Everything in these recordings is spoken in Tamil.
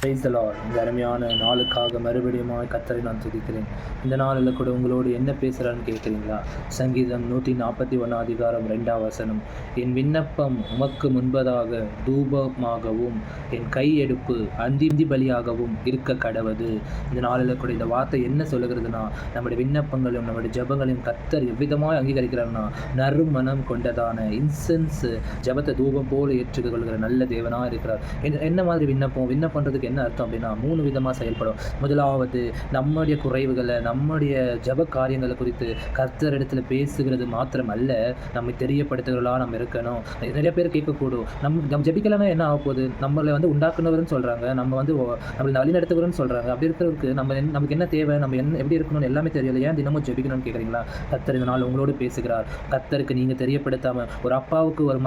Praise the Lord. இந்த அருமையான நாளுக்காக மறுபடியும் கர்த்தரை நான் துதிக்கிறேன். இந்த நாளில் கூட உங்களோடு என்ன பேசுகிறான்னு கேட்குறீங்களா? சங்கீதம் 141 அதிகாரம் 2ஆம் வசனம், என் விண்ணப்பம் உமக்கு முன்பதாக தூபமாகவும் என் கையெடுப்பு அந்தி பலியாகவும் இருக்க கடவது. இந்த நாளில் கூட இந்த வார்த்தை என்ன சொல்லுகிறதுனா, நம்முடைய விண்ணப்பங்களையும் நம்முடைய ஜெபங்களையும் கர்த்தர் எவ்விதமாக அங்கீகரிக்கிறார்னா, நறுமணம் கொண்டதான இன்சென்ஸ் ஜெபத்தை தூபம் போல ஏற்றுக்கொள்கிற நல்ல தேவனாக இருக்கிறார். என்ன மாதிரி விண்ணப்பன்றதுக்கு என்ன அர்த்தம் அப்படின்னா, 3 விதமாக செயல்படும். முதலாவது, நம்முடைய குறைவுகளை, நம்முடைய ஜெப காரியங்களை குறித்து கர்த்தரிடத்தில் பேசுகிறது மாத்திரம் அல்ல, நம்மை தெரியப்படுத்துகிறவர்களாக நம்ம இருக்கணும். நிறைய பேர் கேட்கக்கூடும், நம்ம ஜெபிக்கலைன்னா என்ன ஆக போகுது, நம்மளை உண்டாக்குனவர்னு சொல்கிறாங்க, நம்மளை வழிநடத்துகிறோன்னு சொல்கிறாங்க. அப்படி இருக்கிறதுக்கு நமக்கு என்ன தேவை, நம்ம எப்படி இருக்கணும்னு எல்லாமே தெரியல, ஏன் தினமும் ஜெபிக்கணும்னு கேட்குறீங்களா? கர்த்தர் இந்த நாள் உங்களோடு பேசுகிறார். கர்த்தருக்கு நீங்கள் தெரியப்படுத்தாமல், ஒரு அப்பாவுக்கு ஒரு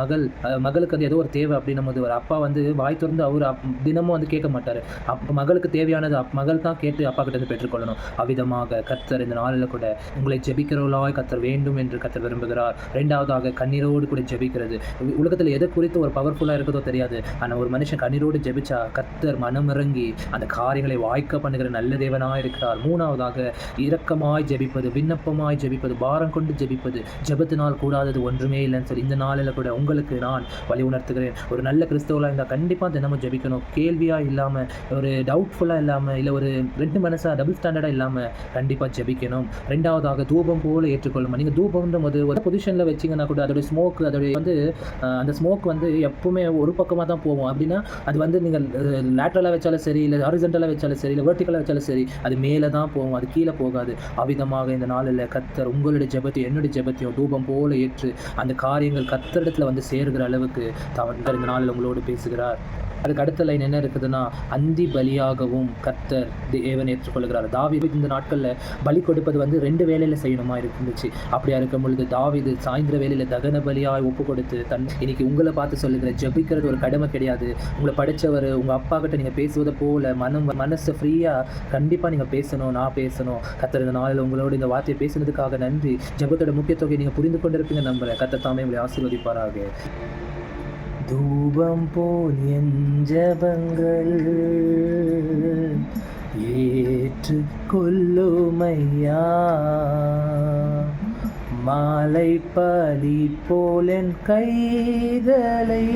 மகளுக்கு அது ஏதோ ஒரு தேவை அப்படின்னும் போது, ஒரு அப்பா வாய் திறந்து அவர் தினமும் கேட்க மாட்டார். மகளுக்கு தேவையானது மகள் தான் கேட்டு அப்பா கிட்ட பெற்றுக்கொள்ளணும். அவ்விதமாக கர்த்தர் இந்த நாளில் கூட உங்களை ஜெபிக்கிறவர்களாய் கர்த்தர் வேண்டும் என்று கர்த்தர் விரும்புகிறார். 2ஆவதாக, கண்ணீரோடு கூட ஜெபிக்கிறது. உலகத்தில் எதை குறித்து ஒரு பவர்ஃபுல்லாக இருக்கிறதோ தெரியாது, ஆனால் ஒரு மனுஷன் கண்ணீரோடு ஜெபிச்சா கர்த்தர் மனமிறங்கி அந்த காரியங்களை வாய்க்க பண்ணுகிற நல்ல தேவனாக இருக்கிறார். 3ஆவதாக, இரக்கமாய் ஜெபிப்பது, விண்ணப்பமாய் ஜெபிப்பது, பாரம் கொண்டு ஜெபிப்பது. ஜெபத்தினால் கூடாதது ஒன்றுமே இல்லைன்னு சொல்லி இந்த நாளில் கூட உங்களுக்கு நான் வழி உணர்த்துகிறேன். ஒரு நல்ல கிறிஸ்தவர்களாக இருந்தால் கண்டிப்பாக தினமும் ஜெபிக்கணும். கேள்வியாக இல்லாமல், ஒரு டவுட்ஃபுல்லாக இல்லாமல், இல்லை ஒரு 2 மனசாக டபுள் ஸ்டாண்டர்டாக இல்லாமல் கண்டிப்பாக ஜெபிக்கணும். 2ஆவதாக, தூபம் போல் ஏற்றுக்கொள்ளணும். நீங்கள் தூபம்ன்ற போது ஒரு பொசிஷனில் வச்சிங்கன்னா கூட அதோடைய ஸ்மோக், அந்த ஸ்மோக் எப்பவுமே ஒரு பக்கமாக தான் போகும். அப்படின்னா அது நீங்கள் லேட்ரலாக வச்சாலும் சரி, இல்லை ஹாரிசன்டலாக வச்சாலும் சரி, இல்லை வெர்டிக்கலாக வச்சாலும் சரி, அது மேலே தான் போகும், அது கீழே போகாது. அவ்விதமாக இந்த நாளில் கர்த்தர் உங்களுடைய ஜெபத்தையும் என்னுடைய ஜெபத்தையும் தூபம் போல ஏற்று அந்த காரியங்கள் கர்த்தரிடத்தில் சேருகிற அளவுக்கு இந்த நாளில் உங்களோடு பேசுகிறார். அதுக்கு அடுத்த லைன் என்ன இருக்குதுன்னா, அந்தி பலியாகவும் கர்த்தர் தேவன் ஏற்றுக்கொள்கிறார். தாவீது இந்த நாட்களில் பலி கொடுப்பது 2 வேளையில் செய்யணுமா இருந்துச்சு. அப்படியா இருக்கும் பொழுது தாவீது சாயந்தர வேளையில் தகன பலியாய் ஒப்பு கொடுத்து இன்னைக்கு உங்களை பார்த்து சொல்லுகிற, ஜெபிக்கிறது ஒரு கடமை கிடையாது. உங்களை படித்தவர் உங்கள் அப்பா கிட்ட நீங்கள் பேசுவதை போல மனசை ஃப்ரீயாக கண்டிப்பாக நீங்கள் பேசணும். நான் பேசணும். கர்த்தர் இந்த நாளில் உங்களோட இந்த வார்த்தையை பேசுனதுக்காக நன்றி. ஜெபத்தோட முக்கியத்துவத்தை நீங்கள் புரிந்து கொண்டிருப்பீங்க நம்புகிறேன். கர்த்தர் தாமே உங்களை ஆசீர்வதிப்பாராக. தூபம் போல் என் ஜெபங்கள் ஏற்று கொள்ளுமையா, மாலை பலி போல் என் கைகளை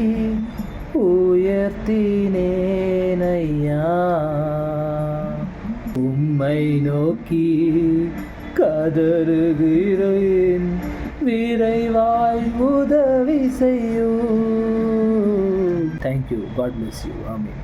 உயர்த்தினேனையா, உம்மை நோக்கி கதறுகிறேன், விரைவாய் உதவி செய்யும். Thank you. God bless you. Amen.